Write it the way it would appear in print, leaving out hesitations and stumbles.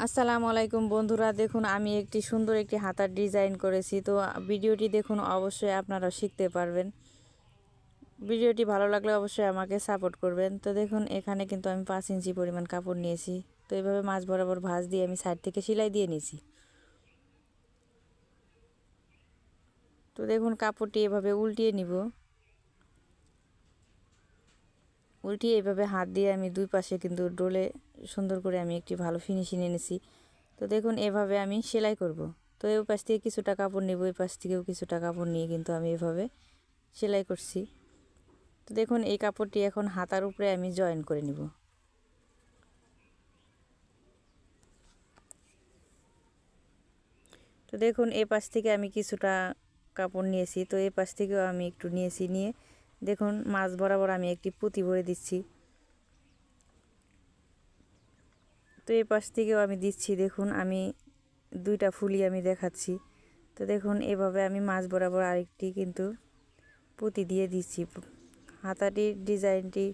আসসালামু আলাইকুম বন্ধুরা, দেখুন আমি একটি সুন্দর একটি হাতার ডিজাইন করেছি। তো ভিডিওটি দেখুন, অবশ্যই আপনারা শিখতে পারবেন। ভিডিওটি ভালো লাগলে অবশ্যই আমাকে সাপোর্ট করবেন। তো দেখুন, এখানে কিন্তু আমি 5 ইঞ্চি পরিমাণ কাপড় নিয়েছি। তো এইভাবে মাঝ বরাবর ভাঁজ দিয়ে আমি সাইড থেকে সেলাই দিয়ে নিয়েছি। তো দেখুন, কাপড়টি এভাবে উল্টিয়ে নিব। উল্টিয়ে এইভাবে হাত দিয়ে আমি দুই পাশে কিন্তু ডলে সুন্দর করে আমি একটি ভালো ফিনিশিং এনেছি। তো দেখুন, এভাবে আমি সেলাই করব। তো এই পাশ থেকে কিছুটা কাপড় নেব, এই পাশ থেকেও কিছুটা কাপড় নিয়ে কিন্তু আমি এভাবে সেলাই করছি। তো দেখুন, এই কাপড়টি এখন হাতার উপরে আমি জয়েন করে নিব। তো দেখুন, এই পাশ থেকে আমি কিছুটা কাপড় নিয়েছি, তো এই পাশ থেকেও আমি একটু নিয়েছি। নিয়ে দেখুন, মাঝ বরাবর আমি একটি পুঁতি ভরে দিচ্ছি। তো এই পাশ থেকেও আমি দিচ্ছি। দেখুন, আমি দুইটা ফুলি আমি দেখাচ্ছি। তো দেখুন, এভাবে আমি মাঝ বরাবর আরেকটি কিন্তু পুঁতি দিয়ে দিচ্ছি। হাতাটির ডিজাইনটি